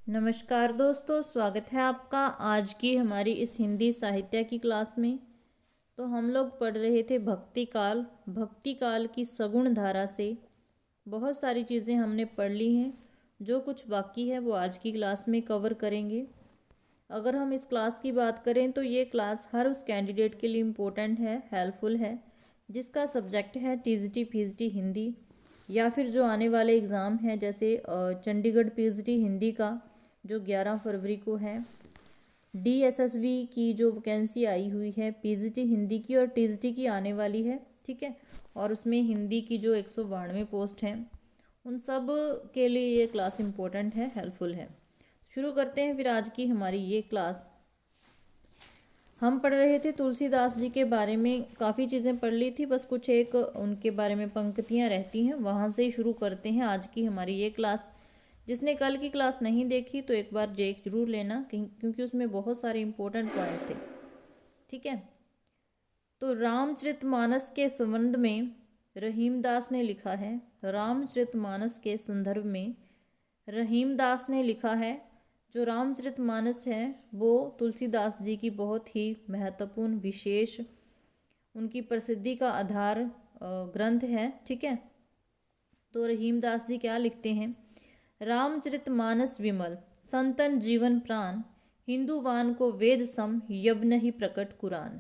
नमस्कार दोस्तों, स्वागत है आपका आज की हमारी इस हिंदी साहित्य की क्लास में। तो हम लोग पढ़ रहे थे भक्ति काल की सगुण धारा से बहुत सारी चीज़ें हमने पढ़ ली हैं। जो कुछ बाकी है वो आज की क्लास में कवर करेंगे। अगर हम इस क्लास की बात करें तो ये क्लास हर उस कैंडिडेट के लिए इम्पोर्टेंट है, हेल्पफुल है, जिसका सब्जेक्ट है टीजीटी पीजीटी हिंदी, या फिर जो आने वाले एग्ज़ाम हैं जैसे चंडीगढ़ पीजीटी हिंदी का जो 11 फरवरी को है, डीएसएसबी की जो वैकेंसी आई हुई है पीजीटी हिंदी की और टीजीटी की आने वाली है, ठीक है। और उसमें हिंदी की जो 192 पोस्ट हैं, उन सब के लिए ये क्लास इम्पोर्टेंट है, हेल्पफुल है। शुरू करते हैं फिर आज की हमारी ये क्लास। हम पढ़ रहे थे तुलसीदास जी के बारे में, काफ़ी चीज़ें पढ़ ली थी, बस कुछ एक उनके बारे में पंक्तियाँ रहती हैं, वहाँ से ही शुरू करते हैं आज की हमारी ये क्लास। जिसने कल की क्लास नहीं देखी तो एक बार देख जरूर लेना, क्योंकि उसमें बहुत सारे इम्पोर्टेंट पॉइंट थे, ठीक है। तो रामचरितमानस के संबंध में रहीमदास ने लिखा है, रामचरितमानस के संदर्भ में रहीमदास ने लिखा है। जो रामचरितमानस है वो तुलसीदास जी की बहुत ही महत्वपूर्ण विशेष उनकी प्रसिद्धि का आधार ग्रंथ है, ठीक है। तो रहीमदास जी क्या लिखते हैं, रामचरितमानस विमल संतन जीवन प्राण, हिंदुवान को वेद सम यज्ञ ही प्रकट कुरान।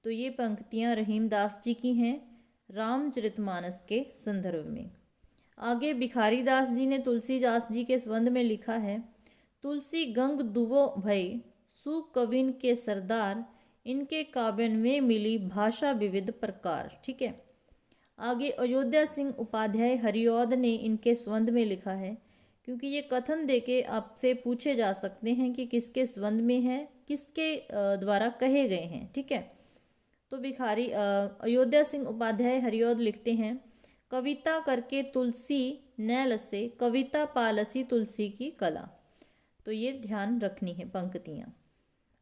तो ये पंक्तियाँ रहीमदास जी की हैं रामचरितमानस के संदर्भ में। आगे भिखारी दास जी ने तुलसीदास जी के संबंध में लिखा है, तुलसी गंग दुवो भय सुकविन के सरदार, इनके काव्यन में मिली भाषा विविध प्रकार, ठीक है। आगे अयोध्या सिंह उपाध्याय हरिऔध ने इनके संबंध में लिखा है, क्योंकि ये कथन देके आपसे पूछे जा सकते हैं कि किसके संबंध में है, किसके द्वारा कहे गए हैं, ठीक है। तो भिखारी अयोध्या सिंह उपाध्याय हरिऔध लिखते हैं, कविता करके तुलसी न लसे, कविता पालसी तुलसी की कला। तो ये ध्यान रखनी है पंक्तियाँ।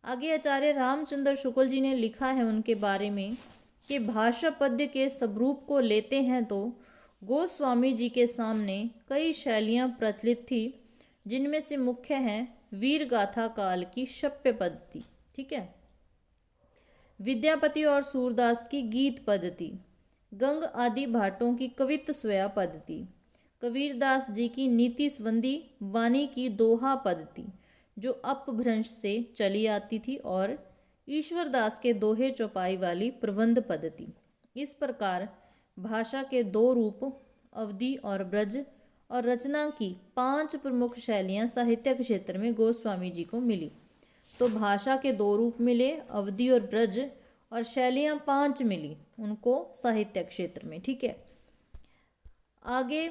आगे आचार्य रामचंद्र शुक्ल जी ने लिखा है उनके बारे में कि भाषा पद्य के स्वरूप को लेते हैं तो गोस्वामी जी के सामने कई शैलियाँ प्रचलित थी, जिनमें से मुख्य हैं वीर गाथा काल की शप्य पद्धति, ठीक है, विद्यापति और सूरदास की गीत पद्धति, गंग आदि भाटों की कवित्व स्वया पद्धति, कबीरदास जी की नीति संबंधी वाणी की दोहा पद्धति जो अपभ्रंश से चली आती थी, और ईश्वरदास के दोहे चौपाई वाली प्रबंध पद्धति। इस प्रकार भाषा के दो रूप अवधि और ब्रज और रचना की 5 प्रमुख शैलियाँ साहित्य के क्षेत्र में गोस्वामी जी को मिली। तो भाषा के 2 रूप मिले, अवधि और ब्रज, और शैलियाँ 5 मिली उनको साहित्य क्षेत्र में, ठीक है। आगे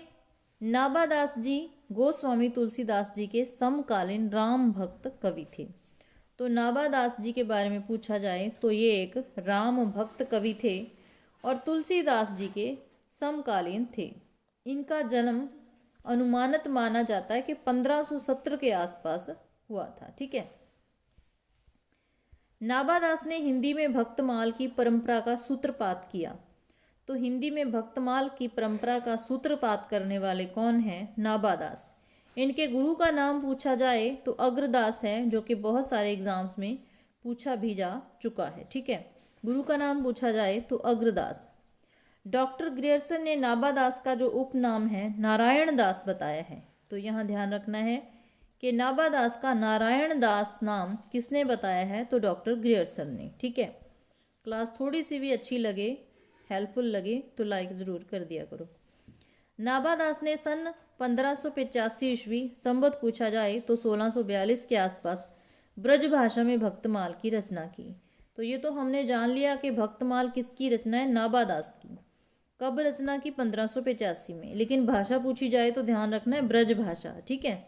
नाबादास जी गोस्वामी तुलसीदास जी के समकालीन राम भक्त कवि थे। तो नाबादास जी के बारे में पूछा जाए तो ये एक राम भक्त कवि थे और तुलसीदास जी के समकालीन थे। इनका जन्म अनुमानित माना जाता है कि 1517 के आसपास हुआ था, ठीक है। नाबादास ने हिंदी में भक्तमाल की परंपरा का सूत्रपात किया। तो हिंदी में भक्तमाल की परंपरा का सूत्रपात करने वाले कौन हैं? नाबादास। इनके गुरु का नाम पूछा जाए तो अग्रदास है, जो कि बहुत सारे एग्जाम्स में पूछा भी जा चुका है, ठीक है। गुरु का नाम पूछा जाए तो अग्रदास। डॉक्टर ग्रियर्सन ने नाबादास का जो उपनाम है नारायण दास बताया है। तो यहाँ ध्यान रखना है कि नाबादास का नारायण दास नाम किसने बताया है? तो डॉक्टर ग्रियर्सन ने, ठीक है। क्लास थोड़ी सी भी अच्छी लगे, हेल्पफुल लगे तो लाइक ज़रूर कर दिया करो। नाबादास ने सन 1585 ईस्वी संवत पूछा जाए तो 1642 के आसपास ब्रज भाषा में भक्तमाल की रचना की। तो ये तो हमने जान लिया कि भक्तमाल किसकी रचना है? नाबादास की। कब रचना की? 1585 में। लेकिन भाषा पूछी जाए तो ध्यान रखना है ब्रज भाषा, ठीक है।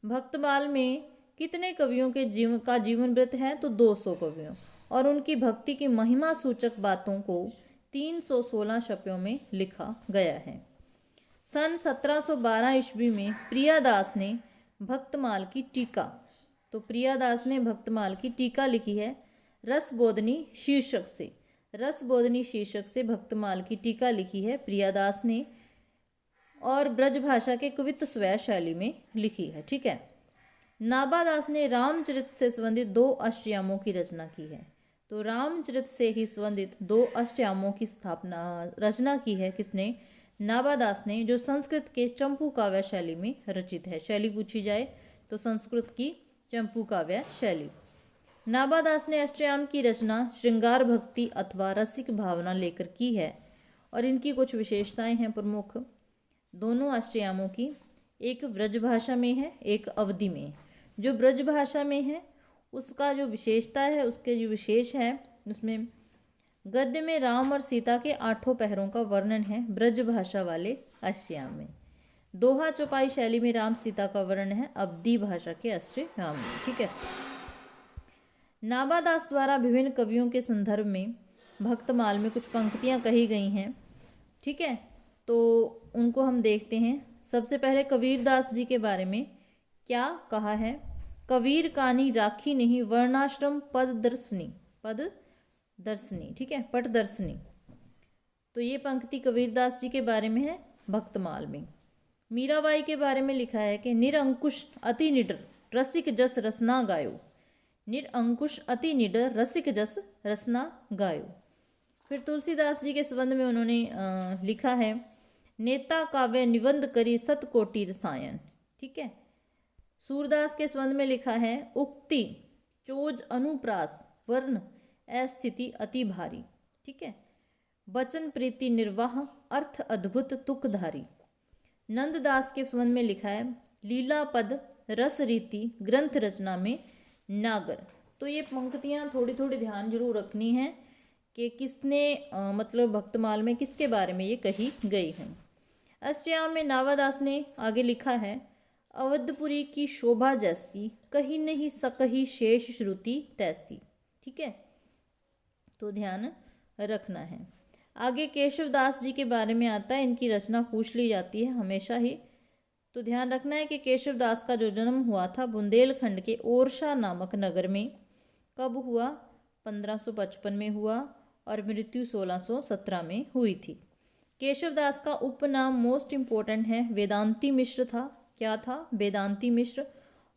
भक्तमाल में कितने कवियों के जीवन वृत्त है? तो 200 कवियों, और उनकी भक्ति की महिमा सूचक बातों को 316 शब्दों में लिखा गया है। सन 1712 ईस्वी में प्रियादास ने भक्तमाल की टीका, तो प्रियादास ने भक्तमाल की टीका लिखी है रसबोधनी शीर्षक से। रसबोधनी शीर्षक से भक्तमाल की टीका लिखी है प्रियादास ने। और ब्रजभाषा के कवित्त स्वय शैली में लिखी है। ठीक है। नाभादास ने रामचरित से संबंधित 2 अष्टयामों की रचना की है। तो रामचरित से ही संबंधित 2 अष्टयामों की रचना की है किसने? नाभादास ने, जो संस्कृत के चंपू काव्य शैली में रचित है। शैली पूछी जाए तो संस्कृत की चंपू काव्य शैली। नाभादास ने अष्टयाम की रचना श्रृंगार भक्ति अथवा रसिक भावना लेकर की है और इनकी कुछ विशेषताएं हैं प्रमुख दोनों अष्टयामों की। एक ब्रजभाषा में है, एक अवधि में। जो ब्रजभाषा में है उसका जो विशेषता है, उसके जो विशेष है, उसमें गद्य में राम और सीता के 8 पहरों का वर्णन है ब्रजभाषा वाले अष्टयाम में। दोहा चौपाई शैली में राम सीता का वर्णन है अवधी भाषा के अष्टयाम में। ठीक है। नाभादास द्वारा विभिन्न कवियों के संदर्भ में भक्तमाल में कुछ पंक्तियां कही गई हैं। ठीक है, तो उनको हम देखते हैं। सबसे पहले कबीरदास जी के बारे में क्या कहा है? कबीर कानी राखी नहीं वर्णाश्रम पद दर्शनी। ठीक है, पट दर्शनी। तो ये पंक्ति कबीरदास जी के बारे में है भक्तमाल में। मीराबाई के बारे में लिखा है कि निरंकुश अति निडर रसिक जस रसना गायो। निरंकुश अति निडर रसिक जस रसना गायो। फिर तुलसीदास जी के संबंध में उन्होंने लिखा है नेता काव्य निबंध करी सतकोटि रसायन। ठीक है। सूरदास के संबंध में लिखा है उक्ति चोज अनुप्रास वर्ण अस्थिति अति भारी। ठीक है। वचन प्रीति निर्वाह अर्थ अद्भुत तुकधारी। नंददास के संबंध में लिखा है लीला पद रस रीति ग्रंथ रचना में नागर। तो ये पंक्तियां थोड़ी थोड़ी ध्यान जरूर रखनी है कि किसने मतलब भक्तमाल में किसके बारे में ये कही गई है। अष्टयाम में नाभादास ने आगे लिखा है अवधपुरी की शोभा जैसी कहीं नहीं सकही शेष श्रुति तैसी। ठीक है, तो ध्यान रखना है। आगे केशवदास जी के बारे में आता है, इनकी रचना पूछ ली जाती है हमेशा ही। तो ध्यान रखना है कि केशवदास का जो जन्म हुआ था बुंदेलखंड के ओरछा नामक नगर में। कब हुआ? 1555 में हुआ और मृत्यु 1617 में हुई थी। केशवदास का उपनाम मोस्ट इम्पोर्टेंट है वेदांती मिश्र था। क्या था? वेदांती मिश्र।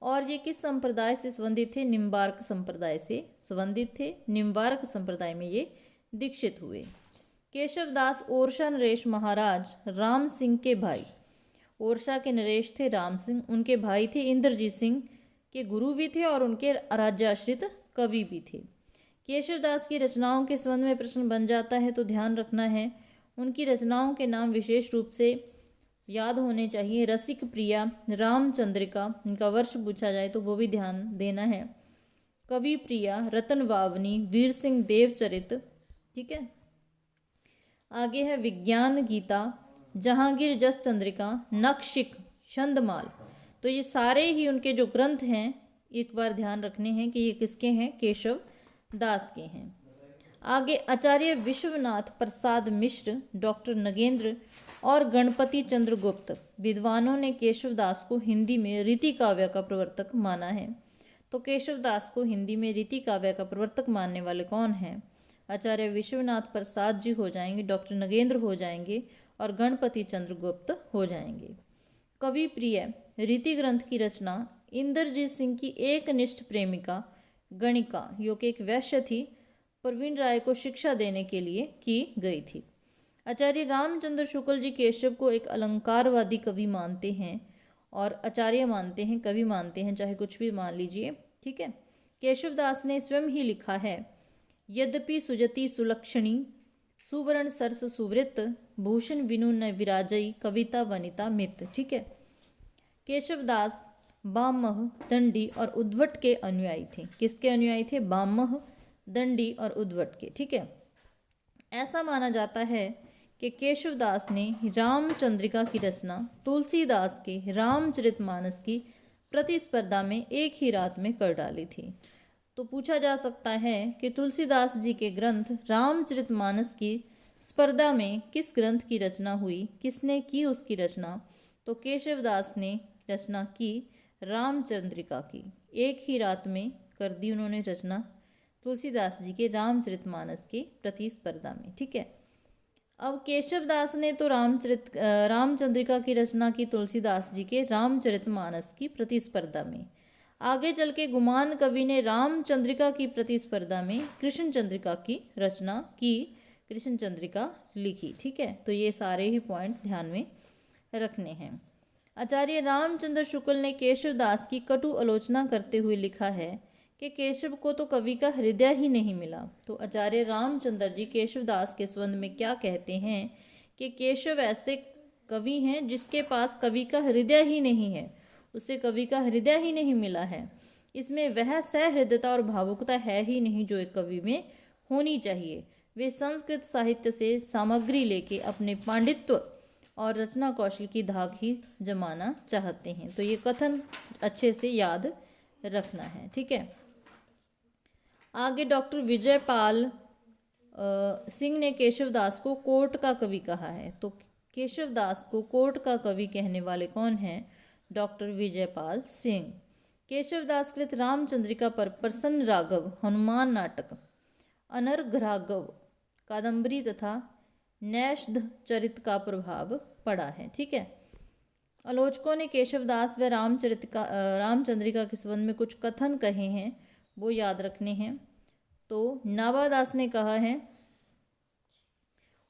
और ये किस संप्रदाय से संबंधित थे? निम्बार्क संप्रदाय से संबंधित थे। निम्बार्क संप्रदाय में ये दीक्षित हुए। केशवदास ओरछा नरेश महाराज राम सिंह के भाई, ओरछा के नरेश थे राम सिंह, उनके भाई थे इंद्रजीत सिंह के गुरु भी थे और उनके राज्याश्रित कवि भी थे। केशवदास की रचनाओं के संबंध में प्रश्न बन जाता है तो ध्यान रखना है उनकी रचनाओं के नाम विशेष रूप से याद होने चाहिए। रसिक प्रिया, रामचंद्रिका, इनका वर्ष पूछा जाए तो वो भी ध्यान देना है। कवि प्रिया, रतन वावनी, वीर सिंह देवचरित। ठीक है। आगे है विज्ञान गीता, जहांगीर जस चंद्रिका, नक्शिक, छंदमाल। तो ये सारे ही उनके जो ग्रंथ हैं एक बार ध्यान रखने हैं कि ये किसके हैं? केशव दास के हैं। आगे आचार्य विश्वनाथ प्रसाद मिश्र, डॉक्टर नगेंद्र और गणपति चंद्र गुप्त विद्वानों ने केशवदास को हिंदी में रीति काव्य का प्रवर्तक माना है। तो केशवदास को हिंदी में रीति काव्य का प्रवर्तक मानने वाले कौन हैं? आचार्य विश्वनाथ प्रसाद जी हो जाएंगे, डॉक्टर नगेंद्र हो जाएंगे और गणपति चंद्र गुप्त हो जाएंगे। कवि प्रिय रीति ग्रंथ की रचना इंद्रजीत सिंह की एकनिष्ठ प्रेमिका गणिका, जो कि एक वैश्य थी, प्रवीण राय को शिक्षा देने के लिए की गई थी। आचार्य रामचंद्र शुक्ल जी केशव को एक अलंकारवादी कवि मानते हैं और आचार्य मानते हैं, कवि मानते हैं, चाहे कुछ भी मान लीजिए। ठीक है। केशवदास ने स्वयं ही लिखा है यद्यपि सुजति सुलक्षणी सुवर्ण सरस सुवृत्त भूषण विनु न विराजई कविता वनिता मित। ठीक है। केशवदास बामह, दंडी और उद्भट के अनुयायी थे। किसके अनुयायी थे? बामह, दंडी और उद्भट के। ठीक है। ऐसा माना जाता है कि केशवदास ने रामचंद्रिका की रचना तुलसीदास के रामचरितमानस की प्रतिस्पर्धा में एक ही रात में कर डाली थी। तो पूछा जा सकता है कि तुलसीदास जी के ग्रंथ रामचरितमानस की स्पर्धा में किस ग्रंथ की रचना हुई, किसने की उसकी रचना? तो केशवदास ने रचना की रामचंद्रिका की। एक ही रात में कर दी उन्होंने रचना तुलसीदास जी के रामचरितमानस की प्रतिस्पर्धा में। ठीक है। अब केशवदास ने तो रामचंद्रिका की रचना की तुलसीदास जी के रामचरितमानस की प्रतिस्पर्धा में। आगे चल के गुमान कवि ने रामचंद्रिका की प्रतिस्पर्धा में कृष्ण चंद्रिका की रचना की, कृष्ण चंद्रिका लिखी। ठीक है, तो ये सारे ही पॉइंट ध्यान में रखने हैं। आचार्य रामचंद्र शुक्ल ने केशवदास की कटु आलोचना करते हुए लिखा है कि केशव को तो कवि का हृदय ही नहीं मिला। तो आचार्य रामचंद्र जी केशवदास के संबंध में क्या कहते हैं कि केशव ऐसे कवि हैं जिसके पास कवि का हृदय ही नहीं है, उसे कवि का हृदय ही नहीं मिला है। इसमें वह सहृदयता और भावुकता है ही नहीं जो एक कवि में होनी चाहिए। वे संस्कृत साहित्य से सामग्री लेके अपने पांडित्य और रचना कौशल की धाक ही जमाना चाहते हैं। तो ये कथन अच्छे से याद रखना है। ठीक है, आगे डॉक्टर विजयपाल सिंह ने केशवदास को कोर्ट का कवि कहा है। तो केशवदास को कोर्ट का कवि कहने वाले कौन हैं? डॉक्टर विजयपाल सिंह। केशवदास कृत रामचंद्रिका पर प्रसन्न राघव, हनुमान नाटक, अनर्घ राघव, कादम्बरी तथा नैषध चरित का प्रभाव पड़ा है। ठीक है, आलोचकों ने केशवदास व रामचंद्रिका के संबंध में कुछ कथन कहे हैं, वो याद रखने हैं। तो नाभादास ने कहा है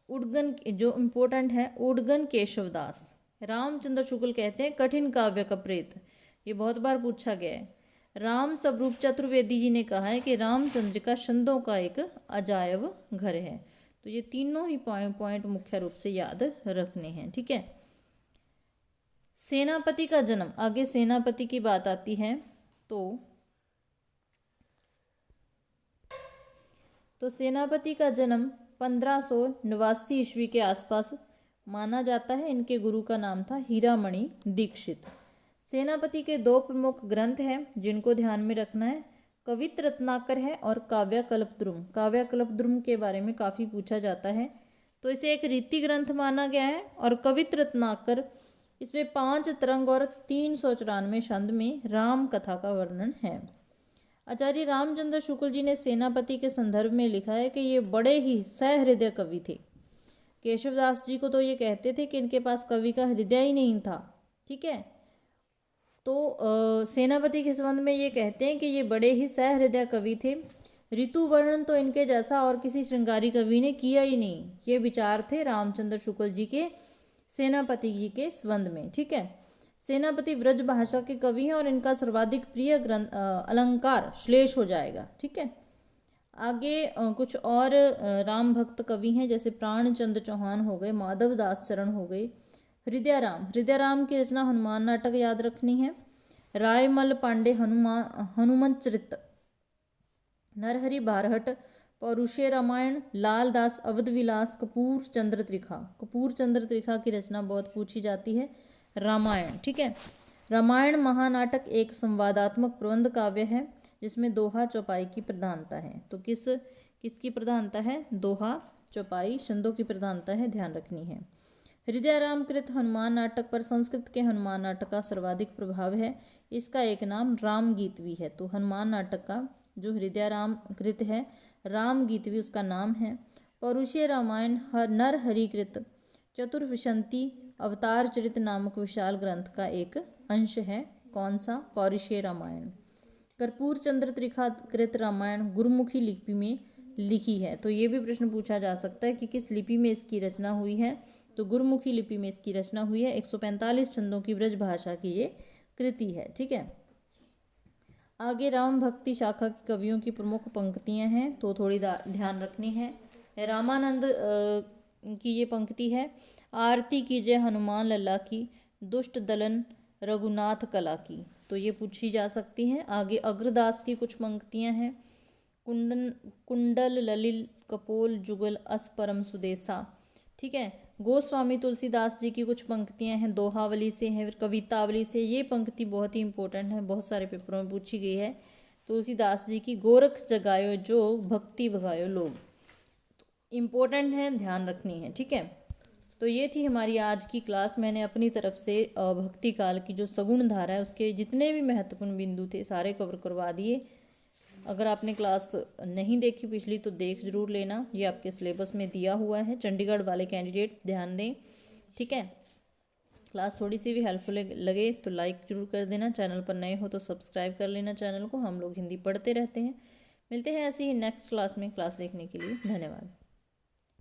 उडगन, जो इम्पोर्टेंट है, उडगन केशवदास। रामचंद्र शुक्ल कहते हैं कठिन काव्य का प्रेत, ये बहुत बार पूछा गया है। राम स्वरूप चतुर्वेदी जी ने कहा है कि रामचंद्रिका छंदों का एक अजायब घर है। तो ये तीनों ही पॉइंट मुख्य रूप से याद रखने हैं। ठीक है, सेनापति का जन्म, आगे सेनापति की बात आती है। तो सेनापति का जन्म 1589 ईस्वी के आसपास माना जाता है। इनके गुरु का नाम था हीरामणि दीक्षित। सेनापति के दो प्रमुख ग्रंथ हैं जिनको ध्यान में रखना है, कवित रत्नाकर है और काव्यकल्पद्रुम। काव्यकल्पद्रुम के बारे में काफ़ी पूछा जाता है, तो इसे एक रीति ग्रंथ माना गया है। और कवित रत्नाकर, इसमें 5 तरंग और 394 छंद में राम कथा का वर्णन है। आचार्य रामचंद्र शुक्ल जी ने सेनापति के संदर्भ में लिखा है कि ये बड़े ही सहृदय कवि थे। केशवदास जी को तो ये कहते थे कि इनके पास कवि का हृदय ही नहीं था। ठीक है, तो सेनापति के संबंध में ये कहते हैं कि ये बड़े ही सहृदय कवि थे। ऋतु वर्णन तो इनके जैसा और किसी श्रृंगारी कवि ने किया ही नहीं। ये विचार थे रामचंद्र शुक्ल जी के सेनापति जी के संबंध में। ठीक है, सेनापति व्रज भाषा के कवि हैं और इनका सर्वाधिक प्रिय ग्रंथ अलंकार श्लेष हो जाएगा। ठीक है, आगे कुछ और राम भक्त कवि हैं, जैसे प्राणचंद्र चौहान हो गए, माधव दास चरण हो गए, हृदय राम की रचना हनुमान नाटक याद रखनी है, रायमल पांडे हनुमंत चरित, नरहरि बारहट, पौरुषे रामायण, लाल दास अवध विलास, कपूर चंद्र त्रिखा की रचना बहुत पूछी जाती है, रामायण। ठीक है, रामायण महानाटक एक संवादात्मक प्रबंध काव्य है जिसमें दोहा चौपाई की प्रधानता है। तो किसकी प्रधानता है? दोहा चौपाई छंदों की प्रधानता है, ध्यान रखनी है। हृदय राम कृत हनुमान नाटक पर संस्कृत के हनुमान नाटक का सर्वाधिक प्रभाव है। इसका एक नाम राम गीतवी है। तो हनुमान नाटक का जो हृदय राम कृत है, राम गीतवी उसका नाम है। पौरुषीय रामायण नरहरि कृत चतुर्विंशति अवतार चरित नामक विशाल ग्रंथ का एक अंश है। कौन सा? पौरुषीय रामायण। कर्पूर चंद्र त्रिखा कृत रामायण गुरुमुखी लिपि में लिखी है। तो ये भी प्रश्न पूछा जा सकता है कि किस लिपि में इसकी रचना हुई है। तो गुरुमुखी लिपि में इसकी रचना हुई है। 145 छंदों की ब्रज भाषा की ये कृति है। ठीक है, आगे राम भक्ति शाखा के कवियों की प्रमुख पंक्तियां हैं, तो थोड़ी ध्यान रखनी है। रामानंद की ये पंक्ति है, आरती कीजिए हनुमान लल्ला की, दुष्ट दलन रघुनाथ कला की। तो ये पूछी जा सकती हैं। आगे अग्रदास की कुछ पंक्तियां हैं, कुंडल ललिल कपोल जुगल अस परम सुदेसा। ठीक है, गोस्वामी तुलसीदास जी की कुछ पंक्तियां हैं, दोहावली से हैं, कवितावली से। ये पंक्ति बहुत ही इंपॉर्टेंट है, बहुत सारे पेपरों में पूछी गई है। तुलसीदास जी की गोरख जगायो जो भक्ति भगायो लोग, इम्पोर्टेंट है, ध्यान रखनी है। ठीक है, तो ये थी हमारी आज की क्लास। मैंने अपनी तरफ से भक्ति काल की जो सगुण धारा है उसके जितने भी महत्वपूर्ण बिंदु थे सारे कवर करवा दिए। अगर आपने क्लास नहीं देखी पिछली तो देख ज़रूर लेना, ये आपके सिलेबस में दिया हुआ है। चंडीगढ़ वाले कैंडिडेट ध्यान दें, ठीक है। क्लास थोड़ी सी भी हेल्पफुल लगे तो लाइक ज़रूर कर देना, चैनल पर नए हो तो सब्सक्राइब कर लेना चैनल को। हम लोग हिंदी पढ़ते रहते हैं। मिलते हैं ऐसे ही नेक्स्ट क्लास में। क्लास देखने के लिए धन्यवाद।